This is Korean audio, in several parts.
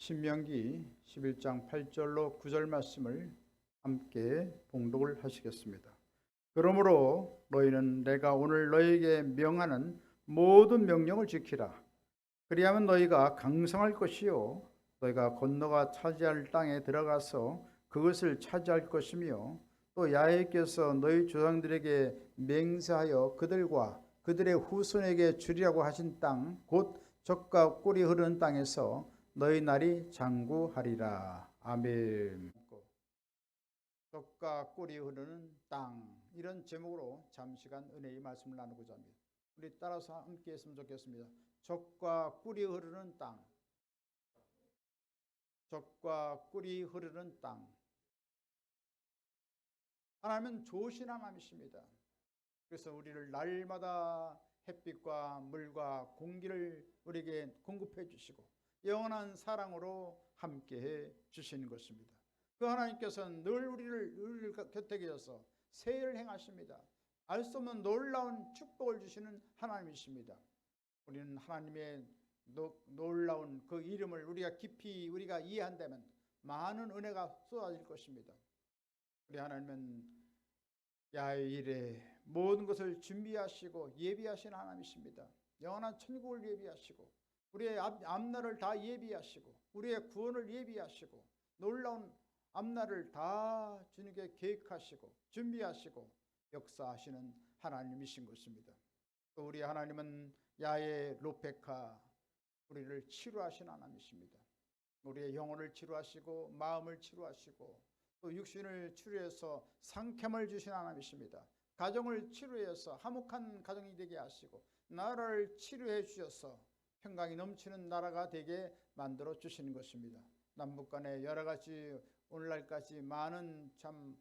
신명기 11장 8절로 9절 말씀을 함께 봉독을 하시겠습니다. 그러므로 너희는 내가 오늘 너희에게 명하는 모든 명령을 지키라. 그리하면 너희가 강성할 것이요 너희가 건너가 차지할 땅에 들어가서 그것을 차지할 것이며 또 야훼께서 너희 조상들에게 맹세하여 그들과 그들의 후손에게 주리라고 하신 땅 곧 젖과 꿀이 흐르는 땅에서 너희 날이 장구하리라. 아멘. 젖과 꿀이 흐르는 땅, 이런 제목으로 잠시간 은혜의 말씀을 나누고자 합니다. 우리 따라서 함께 했으면 좋겠습니다. 젖과 꿀이 흐르는 땅, 젖과 꿀이 흐르는 땅. 하나님은 좋으신 하나님이십니다. 그래서 우리를 날마다 햇빛과 물과 공기를 우리에게 공급해 주시고 영원한 사랑으로 함께해 주시는 것입니다. 그 하나님께서는 늘 우리를 곁에 계셔서 세일을 행하십니다. 알 수 없는 놀라운 축복을 주시는 하나님이십니다. 우리는 하나님의 놀라운 그 이름을 우리가 이해한다면 많은 은혜가 쏟아질 것입니다. 우리 하나님은 야훼일에 모든 것을 준비하시고 예비하신 하나님이십니다. 영원한 천국을 예비하시고 우리의 앞날을 다 예비하시고 우리의 구원을 예비하시고 놀라운 앞날을 다 주님께 계획하시고 준비하시고 역사하시는 하나님이신 것입니다. 또 우리 하나님은 야훼 로페카 우리를 치료하신 하나님이십니다. 우리의 영혼을 치료하시고 마음을 치료하시고 또 육신을 치료해서 상쾌함을 주신 하나님이십니다. 가정을 치료해서 화목한 가정이 되게 하시고 나라를 치료해 주셔서 평강이 넘치는 나라가 되게 만들어 주시는 것입니다. 남북 간에 여러 가지 오늘날까지 많은 참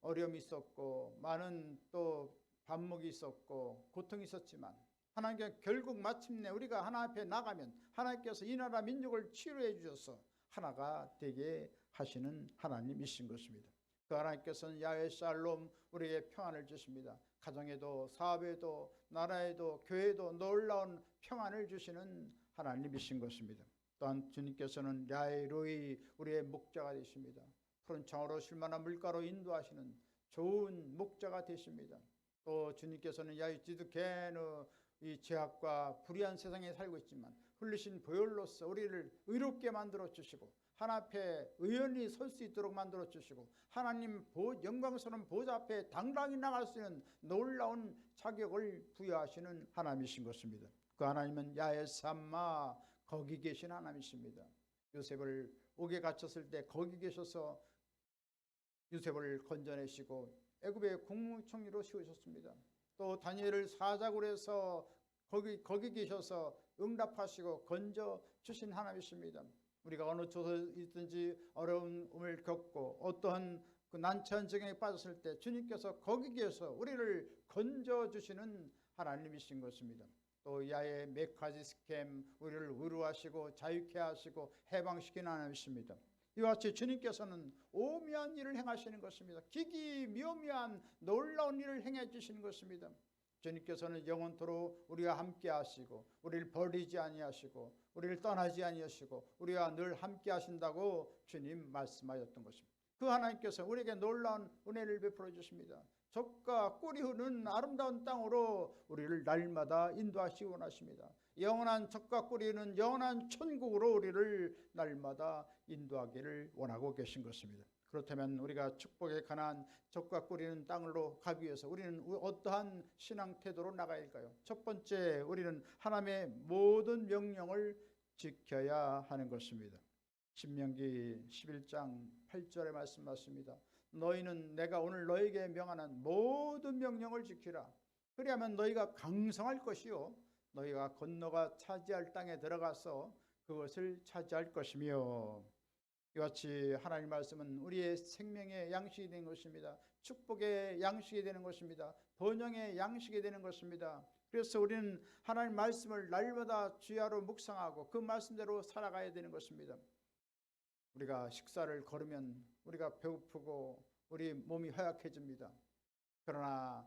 어려움이 있었고 많은 또 반목이 있었고 고통이 있었지만 하나님께 결국 마침내 우리가 하나 앞에 나가면 하나님께서 이 나라 민족을 치료해 주셔서 하나가 되게 하시는 하나님이신 것입니다. 그 하나님께서는 야훼 샬롬 우리에게 평안을 주십니다. 가정에도 사업에도 나라에도 교회에도 놀라운 평안을 주시는 하나님이신 것입니다. 또한 주님께서는 야훼 로이 우리의 목자가 되십니다. 푸른 창으로 쉴만한 물가로 인도하시는 좋은 목자가 되십니다. 또 주님께서는 야훼 지드케누 이 죄악과 불의한 세상에 살고 있지만 흘리신 보혈로서 우리를 의롭게 만들어 주시고 하나님 앞에 의연히 설 수 있도록 만들어 주시고 하나님 영광스러운 보좌 앞에 당당히 나갈 수 있는 놀라운 자격을 부여하시는 하나님이신 것입니다. 그 하나님은 야훼 삼마 거기 계신 하나님이십니다. 요셉을 옥에 갇혔을 때 거기 계셔서 요셉을 건져내시고 애굽의 국무총리로 세우셨습니다. 또 다니엘을 사자굴에서 거기 계셔서 응답하시고 건져 주신 하나님이십니다. 우리가 어느 곳에 있든지 어려움을 겪고 어떠한 그 난처한 지경에 빠졌을 때 주님께서 거기 계셔서 우리를 건져 주시는 하나님이신 것입니다. 또 야훼 메카지 스캠 우리를 위로하시고 자유케 하시고 해방시키는 하나님이십니다. 이와 같이 주님께서는 오묘한 일을 행하시는 것입니다. 기기 묘묘한 놀라운 일을 행해 주시는 것입니다. 주님께서는 영원토록 우리와 함께 하시고 우리를 버리지 아니하시고 우리를 떠나지 아니하시고 우리와 늘 함께 하신다고 주님 말씀하셨던 것입니다. 그 하나님께서 우리에게 놀라운 은혜를 베풀어 주십니다. 젖과 꿀이 흐르는 아름다운 땅으로 우리를 날마다 인도하시기 원하십니다. 영원한 젖과 꿀이 흐르는 영원한 천국으로 우리를 날마다 인도하기를 원하고 계신 것입니다. 그렇다면 우리가 축복에 관한 젖과 꿀이 흐르는 땅으로 가기 위해서 우리는 어떠한 신앙 태도로 나가야 할까요? 첫 번째, 우리는 하나님의 모든 명령을 지켜야 하는 것입니다. 신명기 11장 8절의 말씀 맞습니다. 너희는 내가 오늘 너희에게 명하는 모든 명령을 지키라. 그리하면 너희가 강성할 것이요 너희가 건너가 차지할 땅에 들어가서 그것을 차지할 것이며 이같이 하나님 말씀은 우리의 생명의 양식이 되는 것입니다. 축복의 양식이 되는 것입니다. 번영의 양식이 되는 것입니다. 그래서 우리는 하나님 말씀을 날마다 주야로 묵상하고 그 말씀대로 살아가야 되는 것입니다. 우리가 식사를 거르면 우리가 배고프고 우리 몸이 허약해집니다. 그러나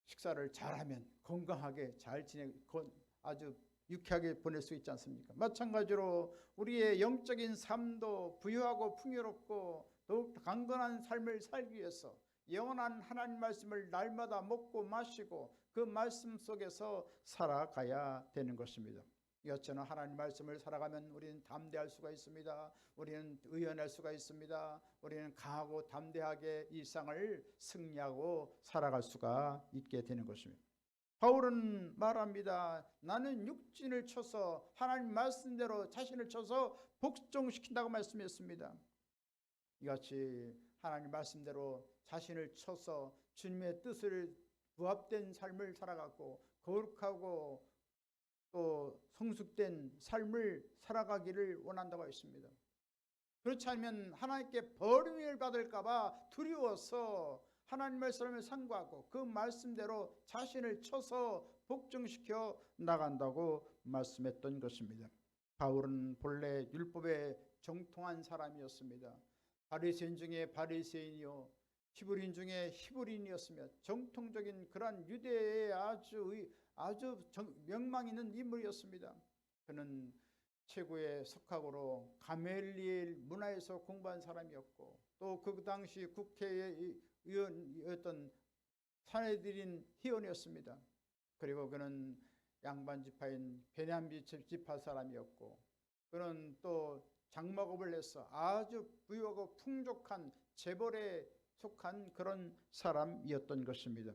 식사를 잘하면 건강하게 잘 아주 유쾌하게 보낼 수 있지 않습니까? 마찬가지로 우리의 영적인 삶도 부유하고 풍요롭고 더욱 강건한 삶을 살기 위해서 영원한 하나님 말씀을 날마다 먹고 마시고 그 말씀 속에서 살아가야 되는 것입니다. 이것처럼 하나님 말씀을 살아가면 우리는 담대할 수가 있습니다. 우리는 의연할 수가 있습니다. 우리는 강하고 담대하게 일상을 승리하고 살아갈 수가 있게 되는 것입니다. 바울은 말합니다. 나는 육신을 쳐서 하나님 말씀대로 자신을 쳐서 복종시킨다고 말씀했습니다. 이같이 하나님 말씀대로 자신을 쳐서 주님의 뜻을 부합된 삶을 살아가고 거룩하고 또 성숙된 삶을 살아가기를 원한다고 했습니다. 그렇지 않으면 하나님께 버림을 받을까 봐 두려워서 하나님 말씀을 상고하고 그 말씀대로 자신을 쳐서 복종시켜 나간다고 말씀했던 것입니다. 바울은 본래 율법에 정통한 사람이었습니다. 바리새인 중에 바리새인이요 히브리인 중에 히브리인이었으며 정통적인 그러한 유대의 아주 명망 있는 인물이었습니다. 그는 최고의 석학으로 가멜리엘 문화에서 공부한 사람이었고 또 그 당시 국회의원이었던 사내들인 희원이었습니다. 그리고 그는 양반 지파인 베냐민 지파 사람이었고 그는 또 장막업을 해서 아주 부유하고 풍족한 재벌에 속한 그런 사람이었던 것입니다.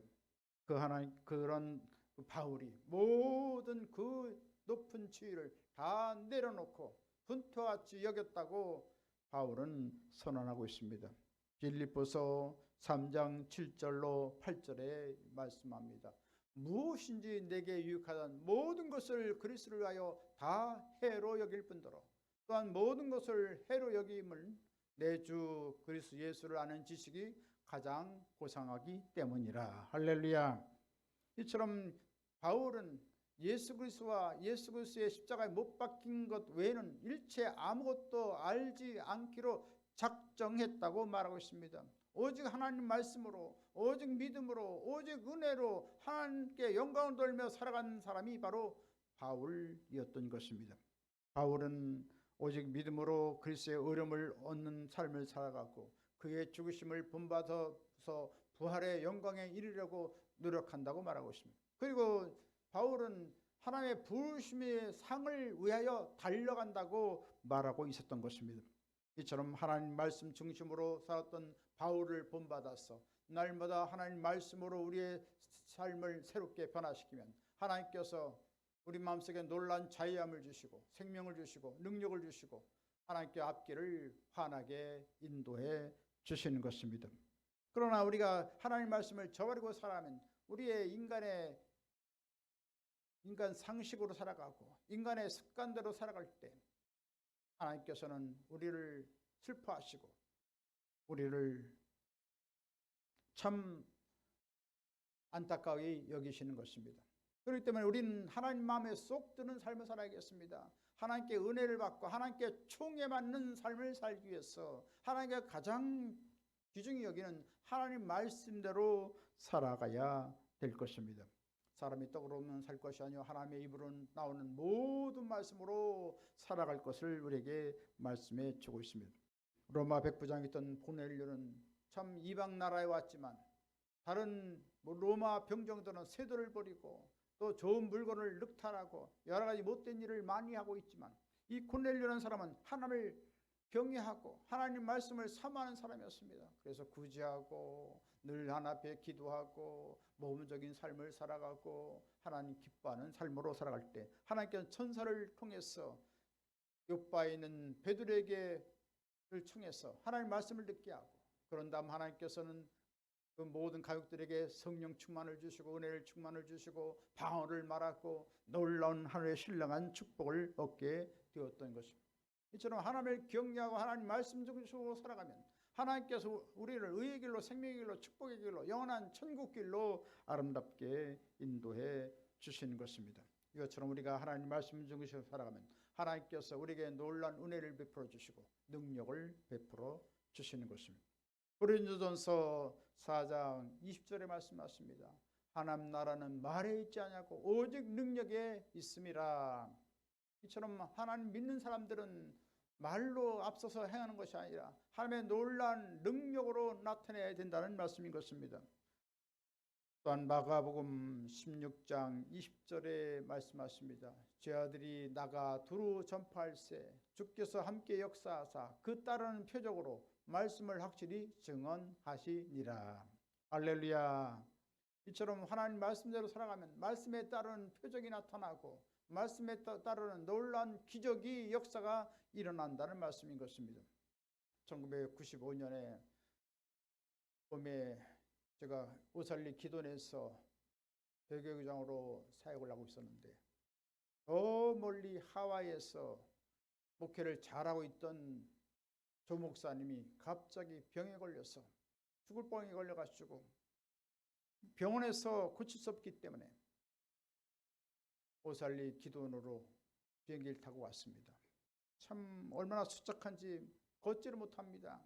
그런 바울이 모든 그 높은 지위를 다 내려놓고 분투같이 여겼다고 바울은 선언하고 있습니다. 빌립보서 3장 7절로 8절에 말씀합니다. 무엇인지 내게 유익하던 모든 것을 그리스도를 위하여 다 해로 여길 뿐더러 또한 모든 것을 해로 여김을 내 주 그리스도 예수를 아는 지식이 가장 고상하기 때문이라. 할렐루야. 이처럼 바울은 예수 그리스도와 예수 그리스도의 십자가에 못 박힌 것 외에는 일체 아무것도 알지 않기로 작정했다고 말하고 있습니다. 오직 하나님 말씀으로 오직 믿음으로 오직 은혜로 하나님께 영광을 돌며 살아가는 사람이 바로 바울이었던 것입니다. 바울은 오직 믿음으로 그리스도의 의름을 얻는 삶을 살아가고 그의 죽으심을 본받아서 부활의 영광에 이르려고 노력한다고 말하고 있습니다. 그리고 바울은 하나님의 부르심의 상을 위하여 달려간다고 말하고 있었던 것입니다. 이처럼 하나님 말씀 중심으로 살았던 바울을 본받아서 날마다 하나님 말씀으로 우리의 삶을 새롭게 변화시키면 하나님께서 우리 마음속에 놀라운 자유함을 주시고 생명을 주시고 능력을 주시고 하나님께 앞길을 환하게 인도해 주시는 것입니다. 그러나 우리가 하나님 말씀을 저버리고 살아가면 우리의 인간 상식으로 살아가고 인간의 습관대로 살아갈 때 하나님께서는 우리를 슬퍼하시고 우리를 참 안타까이 여기시는 것입니다. 그렇기 때문에 우리는 하나님 마음에 쏙 드는 삶을 살아야겠습니다. 하나님께 은혜를 받고 하나님께 총에 맞는 삶을 살기 위해서 하나님께 가장 귀중히 여기는 하나님 말씀대로 살아가야 될 것입니다. 사람이 떡으로만 살 것이 아니요 하나님의 입으로 나오는 모든 말씀으로 살아갈 것을 우리에게 말씀해 주고 있습니다. 로마 백부장에 있던 고넬료는 참 이방 나라에 왔지만 다른 로마 병정들은 세도를 버리고 또 좋은 물건을 늑탈하고 여러 가지 못된 일을 많이 하고 있지만 이 고넬료라는 사람은 하나님을 경외하고 하나님 말씀을 사모하는 사람이었습니다. 그래서 구제하고 늘 하나님 앞에 기도하고 모범적인 삶을 살아가고 하나님 기뻐하는 삶으로 살아갈 때 하나님께서 천사를 통해서 요바에 있는 베드로에게를 청해서 하나님 말씀을 듣게 하고 그런 다음 하나님께서는 그 모든 가족들에게 성령 충만을 주시고 은혜를 충만을 주시고 방언을 말하고 놀라운 하늘의 신령한 축복을 얻게 되었던 것입니다. 이처럼 하나님을 경외하고 하나님 말씀 중심으로 살아가면 하나님께서 우리를 의의 길로 생명의 길로 축복의 길로 영원한 천국 길로 아름답게 인도해 주시는 것입니다. 이것처럼 우리가 하나님 말씀 중심으로 살아가면 하나님께서 우리에게 놀라운 은혜를 베풀어 주시고 능력을 베풀어 주시는 것입니다. 고린도전서 4장 20절에 말씀하십니다. 하나님 나라는 말에 있지 않냐고 오직 능력에 있음이라. 이처럼 하나님 믿는 사람들은 말로 앞서서 행하는 것이 아니라 하나님의 놀라운 능력으로 나타내야 된다는 말씀인 것입니다. 또한 마가복음 16장 20절에 말씀하십니다. 죄아들이 나가 두루 전파할세 주께서 함께 역사하사 그 따르는 표적으로 말씀을 확실히 증언하시니라. 할렐루야. 이처럼 하나님 말씀대로 살아가면 말씀에 따르는 표적이 나타나고 말씀에 따르는 놀라운 기적이 역사가 일어난다는 말씀인 것입니다. 1995년에 봄에 제가 오살리 기도원에서 대교회장으로 사역을 하고 있었는데 저 멀리 하와이에서 목회를 잘하고 있던 조 목사님이 갑자기 병에 걸려서 죽을 뻔히 걸려가지고 병원에서 고칠 수 없기 때문에 오살리 기도원으로 비행기를 타고 왔습니다. 참 얼마나 수척한지 걷지를 못합니다.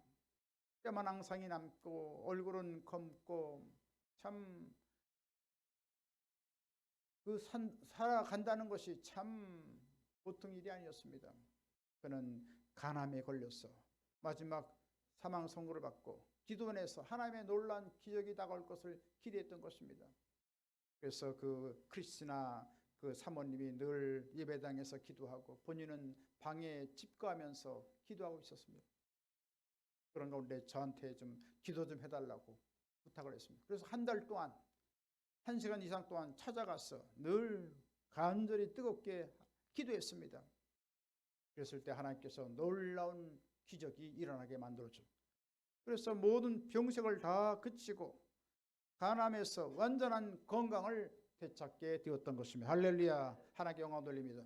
뼈만 앙상이 남고 얼굴은 검고 참 살아간다는 것이 참 보통 일이 아니었습니다. 그는 간암에 걸려서 마지막 사망 선고를 받고 기도원에서 하나님의 놀라운 기적이 다가올 것을 기대했던 것입니다. 그래서 그 크리스나 그 사모님이 늘 예배당에서 기도하고 본인은 방에 집거하면서 기도하고 있었습니다. 그런 가운데 저한테 좀 기도 좀 해달라고 부탁을 했습니다. 그래서 한 달 동안 1시간 이상 동안 찾아가서 늘 간절히 뜨겁게 기도했습니다. 그랬을 때 하나님께서 놀라운 기적이 일어나게 만들어줍니다. 그래서 모든 병색을 다 그치고 간암에서 완전한 건강을 되찾게 되었던 것입니다. 할렐루야. 하나님께 영광 돌립니다.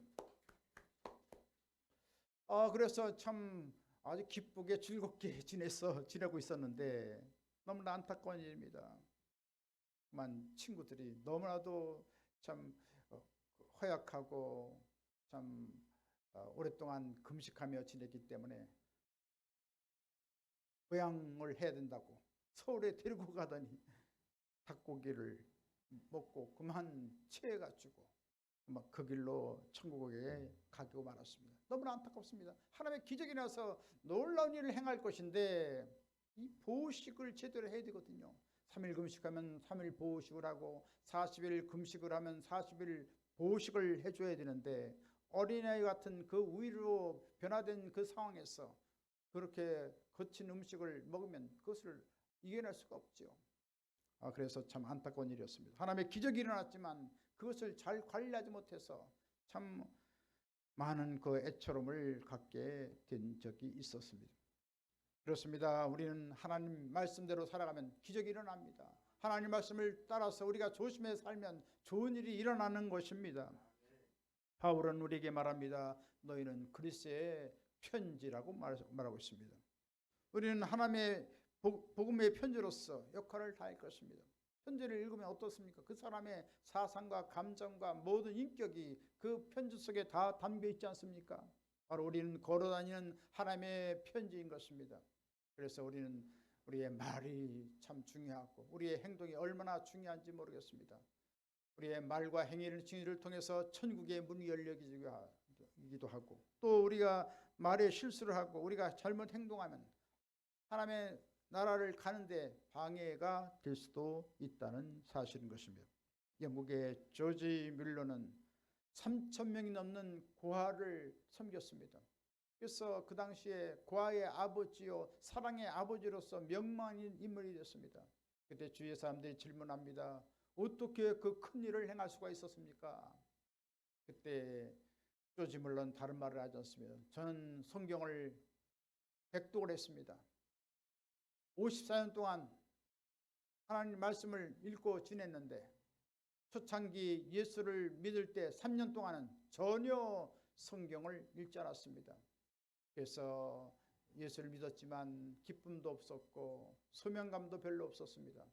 그래서 참 아주 기쁘게 즐겁게 지내고 있었는데 너무나 안타까운 일입니다. 그만 친구들이 너무나도 참 허약하고 참 오랫동안 금식하며 지냈기 때문에 고향을 해야 된다고 서울에 데리고 가더니 닭고기를 먹고 그만 체해가지고 막 그 길로 천국에 가고 말았습니다. 너무나 안타깝습니다. 하나님의 기적이 나서 놀라운 일을 행할 것인데 이 보식을 제대로 해야 되거든요. 3일 금식하면 3일 보식을 하고 40일 금식을 하면 40일 보식을 해줘야 되는데 어린아이 같은 그 위로 변화된 그 상황에서 그렇게 거친 음식을 먹으면 그것을 이겨낼 수가 없죠. 그래서 참 안타까운 일이었습니다. 하나님의 기적이 일어났지만 그것을 잘 관리하지 못해서 참 많은 그 애처로움을 갖게 된 적이 있었습니다. 그렇습니다. 우리는 하나님 말씀대로 살아가면 기적이 일어납니다. 하나님 말씀을 따라서 우리가 조심해 살면 좋은 일이 일어나는 것입니다. 바울은 우리에게 말합니다. 너희는 그리스도의 편지라고 말하고 있습니다. 우리는 하나님의 복음의 편지로서 역할을 다할 것입니다. 편지를 읽으면 어떻습니까? 그 사람의 사상과 감정과 모든 인격이 그 편지 속에 다 담겨 있지 않습니까? 바로 우리는 걸어다니는 하나님의 편지인 것입니다. 그래서 우리는 우리의 말이 참 중요하고 우리의 행동이 얼마나 중요한지 모르겠습니다. 우리의 말과 행위를 증의를 통해서 천국의 문이 열리기도 하고 또 우리가 말에 실수를 하고 우리가 잘못 행동하면 하나님의 나라를 가는데 방해가 될 수도 있다는 사실인 것입니다. 영국의 조지 뮬러는 3,000명이 넘는 고아를 섬겼습니다. 그래서 그 당시에 고아의 아버지요 사랑의 아버지로서 명망인 인물이 됐습니다. 그때 주위의 사람들이 질문합니다. 어떻게 그 큰 일을 행할 수가 있었습니까? 그때 조지 뮬러는 다른 말을 하지 않습니다. 저는 성경을 백독을 했습니다. 54년 동안 하나님 말씀을 읽고 지냈는데 초창기 예수를 믿을 때 3년 동안은 전혀 성경을 읽지 않았습니다. 그래서 예수를 믿었지만 기쁨도 없었고 소명감도 별로 없었습니다.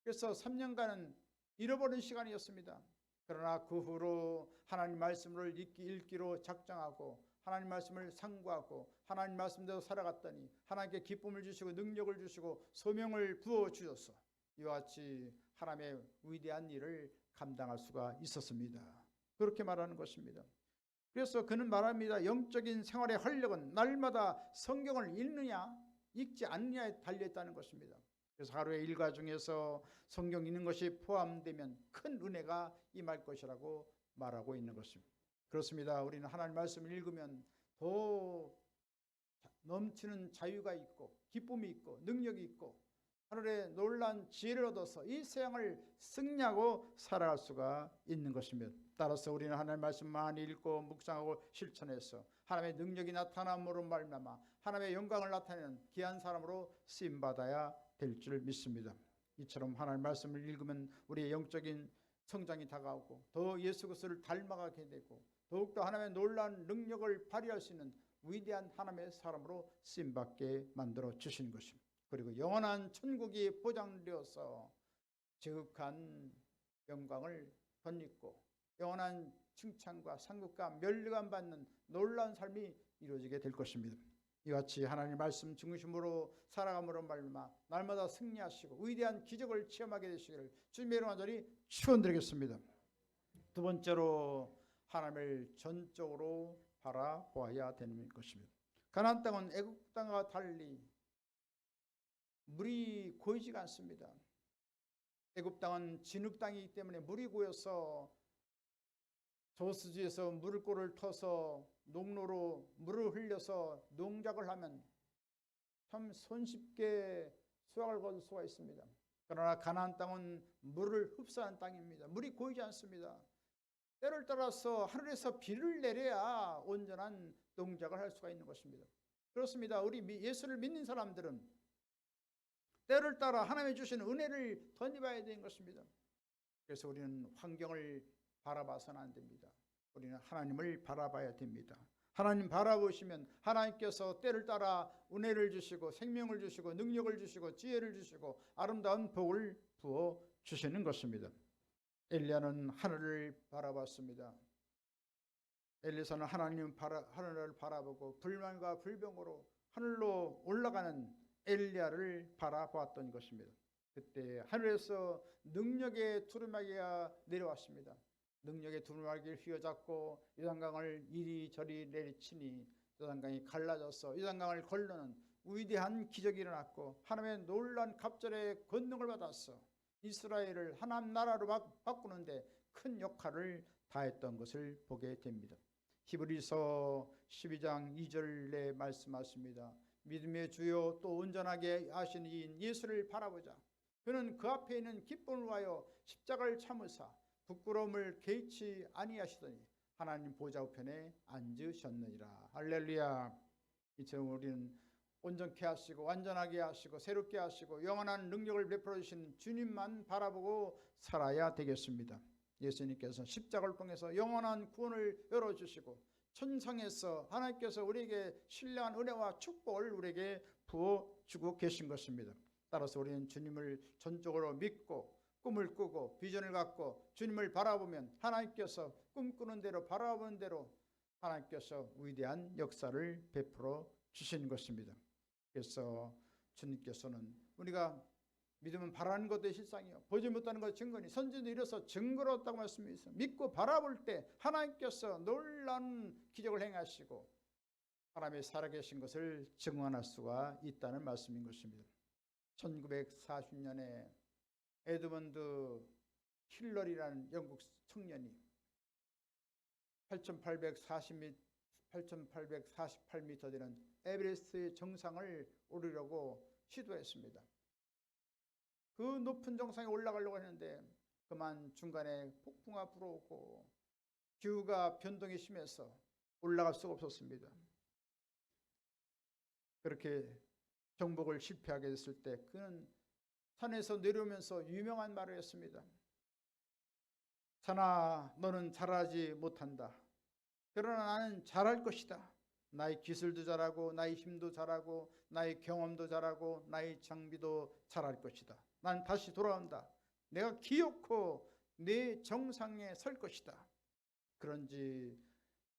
그래서 3년간은 잃어버린 시간이었습니다. 그러나 그 후로 하나님 말씀을 읽기로 작정하고 하나님 말씀을 상고하고 하나님 말씀대로 살아갔더니 하나님께 기쁨을 주시고 능력을 주시고 소명을 부어주셔서 이와 같이 하나님의 위대한 일을 감당할 수가 있었습니다. 그렇게 말하는 것입니다. 그래서 그는 말합니다. 영적인 생활의 활력은 날마다 성경을 읽느냐 읽지 않느냐에 달려있다는 것입니다. 그래서 하루의 일과 중에서 성경 읽는 것이 포함되면 큰 은혜가 임할 것이라고 말하고 있는 것입니다. 그렇습니다. 우리는 하나님 말씀을 읽으면 더 넘치는 자유가 있고 기쁨이 있고 능력이 있고 하늘의 놀라운 지혜를 얻어서 이 세상을 승리하고 살아갈 수가 있는 것입니다. 따라서 우리는 하나님의 말씀 많이 읽고 묵상하고 실천해서 하나님의 능력이 나타남으로 말미암아 하나님의 영광을 나타내는 귀한 사람으로 쓰임받아야 될 줄 믿습니다. 이처럼 하나님의 말씀을 읽으면 우리의 영적인 성장이 다가오고 더 예수 그리스도를 닮아가게 되고 더욱더 하나님의 놀라운 능력을 발휘할 수 있는 위대한 하나님의 사람으로 쓰임받게 만들어 주신 것입니다. 그리고 영원한 천국이 보장되어서 지극한 영광을 덧입고 영원한 칭찬과 상급과 면류관 받는 놀라운 삶이 이루어지게 될 것입니다. 이와 같이 하나님의 말씀 중심으로 살아감으로 말미암아 날마다 승리하시고 위대한 기적을 체험하게 되시기를 주님의 이름으로 간절히 축원드리겠습니다. 두 번째로 하나님을 전적으로 바라보아야 되는 것입니다. 가나안 땅은 애굽 땅과 달리 물이 고이지가 않습니다. 애굽 땅은 진흙 땅이기 때문에 물이 고여서 저수지에서 물골을 터서 농로로 물을 흘려서 농작을 하면 참 손쉽게 수확을 거둘 수가 있습니다. 그러나 가나안 땅은 물을 흡수하는 땅입니다. 물이 고이지 않습니다. 때를 따라서 하늘에서 비를 내려야 온전한 농작을 할 수가 있는 것입니다. 그렇습니다. 우리 예수를 믿는 사람들은 때를 따라 하나님이 주시는 은혜를 덧입어야 되는 것입니다. 그래서 우리는 환경을 바라봐서는 안 됩니다. 우리는 하나님을 바라봐야 됩니다. 하나님 바라보시면 하나님께서 때를 따라 은혜를 주시고 생명을 주시고 능력을 주시고 지혜를 주시고 아름다운 복을 부어 주시는 것입니다. 엘리야는 하늘을 바라봤습니다. 엘리사는 하나님을 바라보고 불만과 불병으로 하늘로 올라가는 엘리야를 바라보았던 것입니다. 그때 하늘에서 능력의 두루마기가 내려왔습니다. 능력의 두루마기를 휘어잡고 요단강을 이리저리 내리치니 요단강이 갈라져서 요단강을 건너는 위대한 기적이 일어났고 하나님의 놀라운 갑절의 권능을 받아서 이스라엘을 하나님 나라로 바꾸는데 큰 역할을 다했던 것을 보게 됩니다. 히브리서 12장 2절에 말씀하십니다. 믿음의 주요 또 온전하게 하신 이인 예수를 바라보자. 그는 그 앞에 있는 기쁨을 위하여 십자가를 참으사 부끄러움을 개의치 아니하시더니 하나님 보좌 우편에 앉으셨느니라. 할렐루야. 이처럼 우리는 온전케 하시고 완전하게 하시고 새롭게 하시고 영원한 능력을 베풀어 주신 주님만 바라보고 살아야 되겠습니다. 예수님께서 십자가를 통해서 영원한 구원을 열어주시고 천상에서 하나님께서 우리에게 신령한 은혜와 축복을 우리에게 부어주고 계신 것입니다. 따라서 우리는 주님을 전적으로 믿고 꿈을 꾸고 비전을 갖고 주님을 바라보면 하나님께서 꿈꾸는 대로 바라보는 대로 하나님께서 위대한 역사를 베풀어 주시는 것입니다. 그래서 주님께서는 우리가 믿으면 바라는 것도 실상이요 보지 못하는 것도 증거니 선지도 이래서 증거로웠다고 말씀했어요. 믿고 바라볼 때 하나님께서 놀라운 기적을 행하시고 하나님의 살아계신 것을 증언할 수가 있다는 말씀인 것입니다. 1940년에 에드먼드 힐러리라는 영국 청년이 8,848m 되는 에베레스트의 정상을 오르려고 시도했습니다. 그 높은 정상에 올라가려고 했는데 그만 중간에 폭풍가 불어오고 기후가 변동이 심해서 올라갈 수가 없었습니다. 그렇게 정복을 실패하게 됐을 때 그는 산에서 내려오면서 유명한 말을 했습니다. 산아, 너는 잘하지 못한다. 그러나 나는 잘할 것이다. 나의 기술도 잘하고 나의 힘도 잘하고 나의 경험도 잘하고 나의 장비도 잘할 것이다. 난 다시 돌아온다. 내가 기어코 내 정상에 설 것이다. 그런지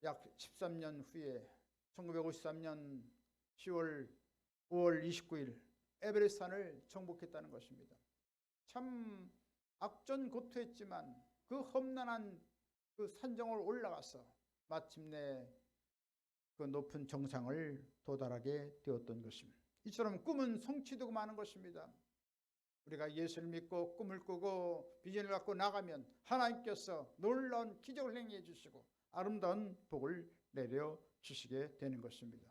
약 13년 후에 1953년 5월 29일 에베레스트 산을 정복했다는 것입니다. 참 악전고투했지만 그 험난한 그 산정을 올라가서 마침내 그 높은 정상을 도달하게 되었던 것입니다. 이처럼 꿈은 성취되고 마는 것입니다. 우리가 예수를 믿고 꿈을 꾸고 비전을 갖고 나가면 하나님께서 놀라운 기적을 행해 주시고 아름다운 복을 내려 주시게 되는 것입니다.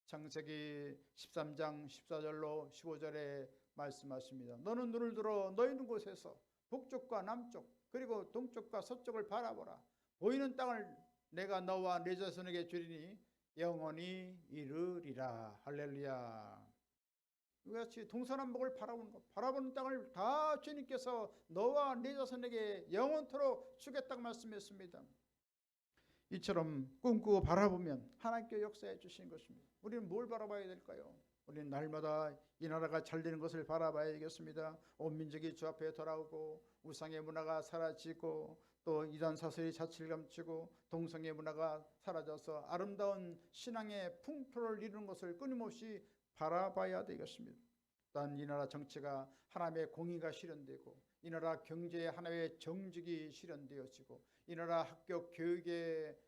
창세기 13장 14절로 15절에 말씀하십니다. 너는 눈을 들어 너희 있는 곳에서 북쪽과 남쪽 그리고 동쪽과 서쪽을 바라보라. 보이는 땅을 내가 너와 네 자손에게 주리니 영원히 이르리라. 할렐루야. 이같이 동서남북을 바라보는 것, 바라보는 땅을 다 주님께서 너와 네 자손에게 영원토록 주겠다고 말씀했습니다. 이처럼 꿈꾸고 바라보면 하나님께 역사해 주신 것입니다. 우리는 뭘 바라봐야 될까요? 우리는 날마다 이 나라가 잘 되는 것을 바라봐야 되겠습니다. 온 민족이 주 앞에 돌아오고 우상의 문화가 사라지고 또 이단 사슬이 자취를 감추고 동성의 문화가 사라져서 아름다운 신앙의 풍토를 이루는 것을 끊임없이 바라봐야 되겠습니다. 또한 이 나라 정치가 하나님의 공의가 실현되고 이 나라 경제에 하나님의 정직이 실현되어지고 이 나라 학교 교육의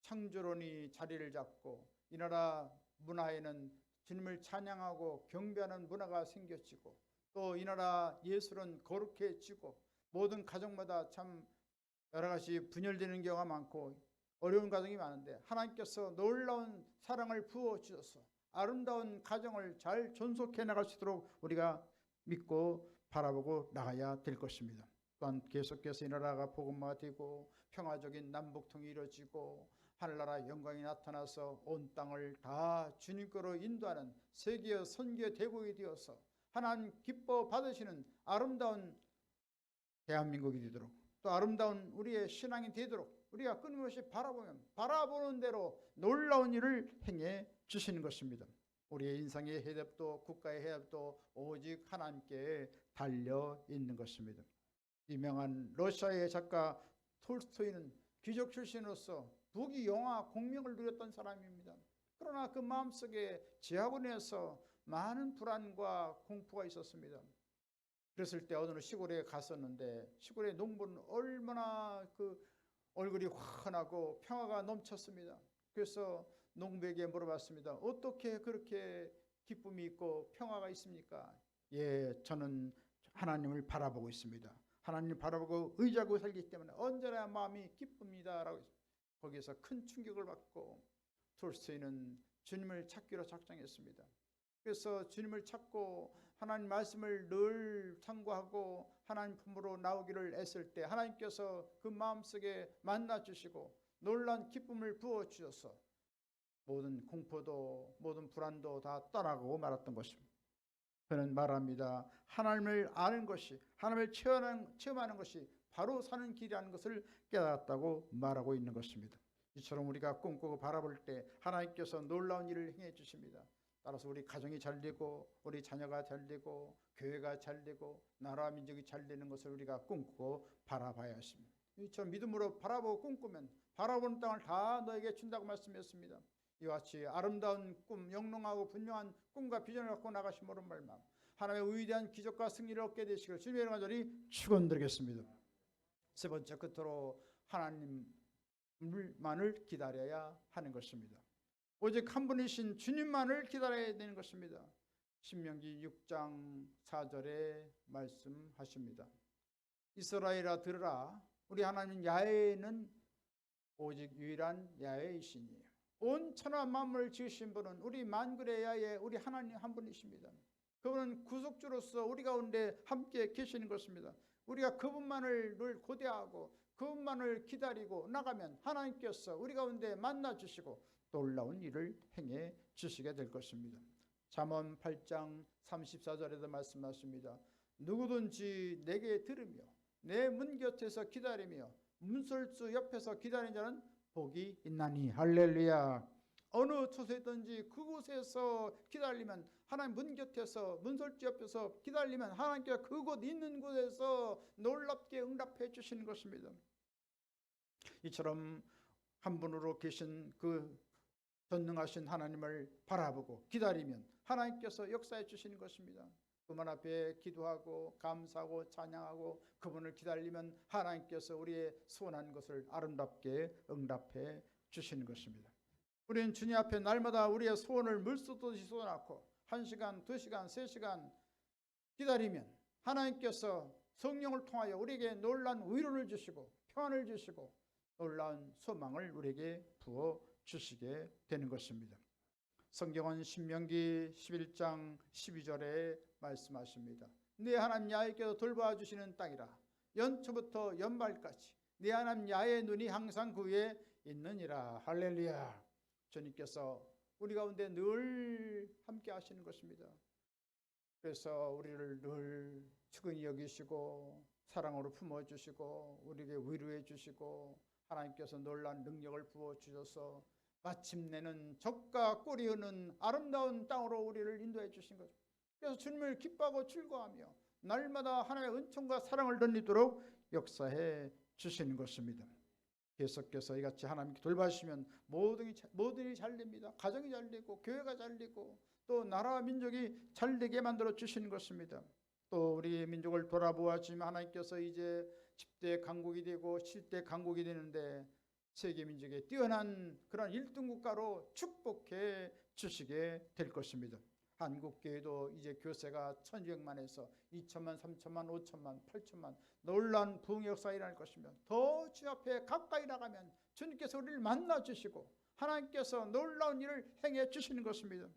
창조론이 자리를 잡고 이 나라 문화에는 주님을 찬양하고 경배하는 문화가 생겨지고 또 이 나라 예술은 거룩해지고 모든 가정마다 참 여러 가지 분열되는 경우가 많고 어려운 가정이 많은데 하나님께서 놀라운 사랑을 부어주셔서 아름다운 가정을 잘 존속해 나갈 수 있도록 우리가 믿고 바라보고 나가야 될 것입니다. 또한 계속해서 이 나라가 복음화되고 평화적인 남북통이 이루어지고 하늘나라 영광이 나타나서 온 땅을 다 주님께로 인도하는 세계의 선교 대국이 되어서 하나님 기뻐 받으시는 아름다운 대한민국이 되도록 또 아름다운 우리의 신앙이 되도록 우리가 끊임없이 바라보면 바라보는 대로 놀라운 일을 행해 주시는 것입니다. 우리의 인생의 해답도 국가의 해답도 오직 하나님께 달려 있는 것입니다. 유명한 러시아의 작가 톨스토이는 귀족 출신으로서 부귀 영화 공명을 누렸던 사람입니다. 그러나 그 마음속에 제약으로 인해서 많은 불안과 공포가 있었습니다. 그랬을 때 어느 시골에 갔었는데 시골의 농부는 얼마나 그 얼굴이 환하고 평화가 넘쳤습니다. 그래서 농부에게 물어봤습니다. 어떻게 그렇게 기쁨이 있고 평화가 있습니까? 예, 저는 하나님을 바라보고 있습니다. 하나님을 바라보고 의지하고 살기 때문에 언제나 마음이 기쁩니다. 라고 거기에서 큰 충격을 받고 톨스토이는 주님을 찾기로 작정했습니다. 그래서 주님을 찾고 하나님 말씀을 늘 상고하고 하나님 품으로 나오기를 애쓸 때 하나님께서 그 마음속에 만나주시고 놀라운 기쁨을 부어주셔서 모든 공포도 모든 불안도 다 떠나고 말았던 것입니다. 그는 말합니다. 하나님을 아는 것이 하나님을 체험하는 것이 바로 사는 길이라는 것을 깨달았다고 말하고 있는 것입니다. 이처럼 우리가 꿈꾸고 바라볼 때 하나님께서 놀라운 일을 행해 주십니다. 따라서 우리 가정이 잘 되고 우리 자녀가 잘 되고 교회가 잘 되고 나라와 민족이 잘 되는 것을 우리가 꿈꾸고 바라봐야 하십니다. 이처럼 믿음으로 바라보고 꿈꾸면 바라보는 땅을 다 너에게 준다고 말씀했습니다. 이와 같이 아름다운 꿈, 영롱하고 분명한 꿈과 비전을 갖고 나가시 모른 말만 하나님의 위대한 기적과 승리를 얻게 되시길 주님의 이름으로 간절히 축원드리겠습니다. 세 번째, 끝으로 하나님만을 기다려야 하는 것입니다. 오직 한 분이신 주님만을 기다려야 되는 것입니다. 신명기 6장 4절에 말씀하십니다. 이스라엘아 들으라. 우리 하나님 야훼는 오직 유일한 야훼이시니 온 천하 만물을 지으신 분은 우리 만군의 야훼 우리 하나님 한 분이십니다. 그분은 구속주로서 우리 가운데 함께 계시는 것입니다. 우리가 그분만을 늘 고대하고 그분만을 기다리고 나가면 하나님께서 우리 가운데 만나주시고 놀라운 일을 행해 주시게 될 것입니다. 잠언 8장 34절에도 말씀하십니다. 누구든지 내게 들으며 내 문 곁에서 기다리며 문설주 옆에서 기다리는 자는 복이 있나니. 할렐루야. 어느 처소에든지 그곳에서 기다리면 하나님 문 곁에서 문설주 옆에서 기다리면 하나님께 그곳 있는 곳에서 놀랍게 응답해 주시는 것입니다. 이처럼 한 분으로 계신 그 전능하신 하나님을 바라보고 기다리면 하나님께서 역사해 주시는 것입니다. 그분 앞에 기도하고 감사하고 찬양하고 그분을 기다리면 하나님께서 우리의 소원한 것을 아름답게 응답해 주시는 것입니다. 우리는 주님 앞에 날마다 우리의 소원을 물쏟듯이 쏟아놓고 1시간, 2시간, 3시간 기다리면 하나님께서 성령을 통하여 우리에게 놀라운 위로를 주시고 평안을 주시고 놀라운 소망을 우리에게 부어 주시게 되는 것입니다. 성경은 신명기 11장 12절에 말씀하십니다. 네 하나님 야훼께서 돌봐 주시는 땅이라 연초부터 연말까지 네 하나님 야훼의 눈이 항상 그 위에 있느니라. 할렐루야. 주님께서 우리 가운데 늘 함께 하시는 것입니다. 그래서 우리를 늘 측은히 여기시고 사랑으로 품어주시고 우리에게 위로해 주시고 하나님께서 놀라운 능력을 부어주셔서 마침내는 적과 꿀이 흐르는 아름다운 땅으로 우리를 인도해 주신 거죠. 그래서 주님을 기뻐하고 즐거워하며 날마다 하나님의 은총과 사랑을 덧입도록 역사해 주시는 것입니다. 계속해서 이같이 하나님께 돌봐주시면 모든 일이 잘 됩니다. 가정이 잘 되고 교회가 잘 되고 또 나라와 민족이 잘 되게 만들어 주시는 것입니다. 또 우리 민족을 돌아보아주시면 하나님께서 이제 10대 강국이 되고 7대 강국이 되는데 세계 민족의 뛰어난 그런 1등 국가로 축복해 주시게 될 것입니다. 한국교회도 이제 교세가 1200만에서 2천만, 3천만, 5천만, 8천만 놀라운 부흥 역사가 일어날 것이며 더 주 앞에 가까이 나가면 주님께서 우리를 만나 주시고 하나님께서 놀라운 일을 행해 주시는 것입니다.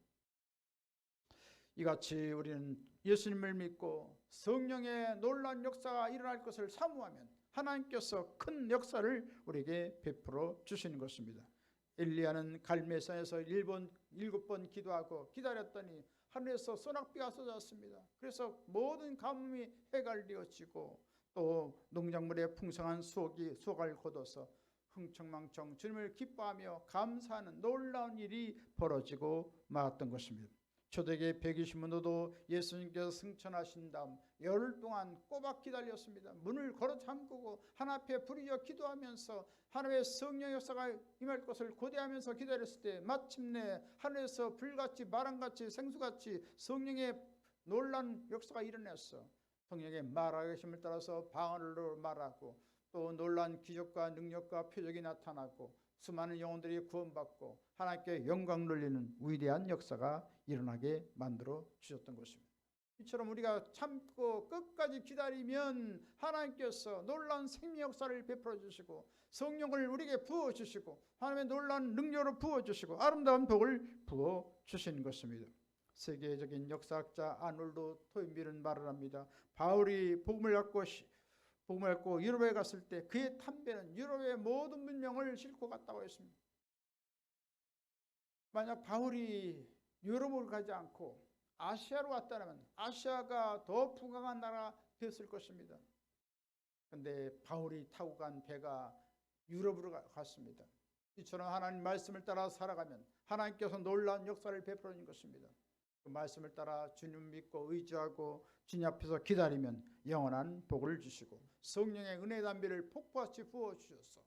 이같이 우리는 예수님을 믿고 성령의 놀라운 역사가 일어날 것을 사모하면 하나님께서 큰 역사를 우리에게 베풀어 주시는 것입니다. 엘리야는 갈멜산에서 7번 기도하고 기다렸더니 하늘에서 소낙비가 쏟아졌습니다. 그래서 모든 가뭄이 해갈되어지고 또 농작물의 풍성한 수확을 거둬서 흥청망청 주님을 기뻐하며 감사하는 놀라운 일이 벌어지고 말았던 것입니다. 초대교회 120문도도 예수님께서 승천하신 다음 열흘 동안 꼬박 기다렸습니다. 문을 걸어 잠그고 하나님 앞에 부르짖어 기도하면서 하나님의 성령 역사가 임할 것을 고대하면서 기다렸을 때 마침내 하늘에서 불같이 바람같이 생수같이 성령의 놀란 역사가 일어났어. 성령의 말하심을 따라서 방언으로 말하고 또 놀란 기적과 능력과 표적이 나타나고 수많은 영혼들이 구원받고 하나님께 영광 돌리는 위대한 역사가 일어나게 만들어 주셨던 것입니다. 이처럼 우리가 참고 끝까지 기다리면 하나님께서 놀라운 생명 역사를 베풀어 주시고 성령을 우리에게 부어 주시고 하나님의 놀라운 능력으로 부어 주시고 아름다운 복을 부어 주시는 것입니다. 세계적인 역사학자 아놀드 토인비는 말을 합니다. 바울이 복음을 갖고 유럽에 갔을 때 그의 탐배는 유럽의 모든 문명을 싣고 갔다고 했습니다. 만약 바울이 유럽을 가지 않고 아시아로 갔다면 아시아가 더 풍성한 나라가 되었을 것입니다. 그런데 바울이 타고 간 배가 유럽으로 갔습니다. 이처럼 하나님 말씀을 따라 살아가면 하나님께서 놀라운 역사를 베풀어 주는 것입니다. 그 말씀을 따라 주님 믿고 의지하고 주님 앞에서 기다리면 영원한 복을 주시고 성령의 은혜 담비를 폭포같이 부어 주셔서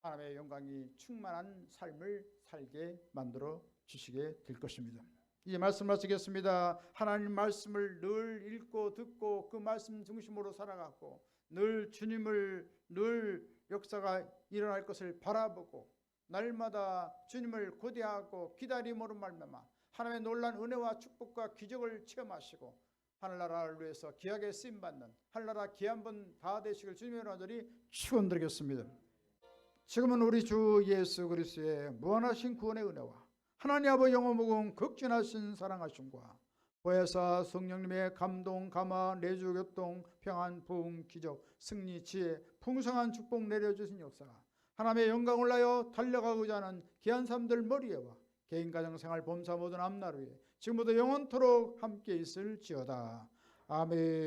하나님의 영광이 충만한 삶을 살게 만들어 주시게 될 것입니다. 이제 말씀 마치겠습니다. 하나님 말씀을 늘 읽고 듣고 그 말씀 중심으로 살아가고 늘 주님을 늘 역사가 일어날 것을 바라보고 날마다 주님을 고대하고 기다림으로 말미암아 하나님의 놀라운 은혜와 축복과 기적을 체험하시고 하늘나라를 위해서 귀하게 쓰임받는 하늘나라 귀한분 다 되시길 주님의 이름으로 축원드리겠습니다. 지금은 우리 주 예수 그리스도의 무한하신 구원의 은혜와 하나님 아버지 영원무궁 극진하신 사랑하심과 보혜사 성령님의 감동 감화 내주 교통 평안 부흥 기적 승리 지혜 풍성한 축복 내려주신 역사가 하나님의 영광을 나여 달려가고자 하는 귀한 사람들 머리에와 개인 가정생활 범사 모든 앞날 위에 지금부터 영원토록 함께 있을지어다. 아멘.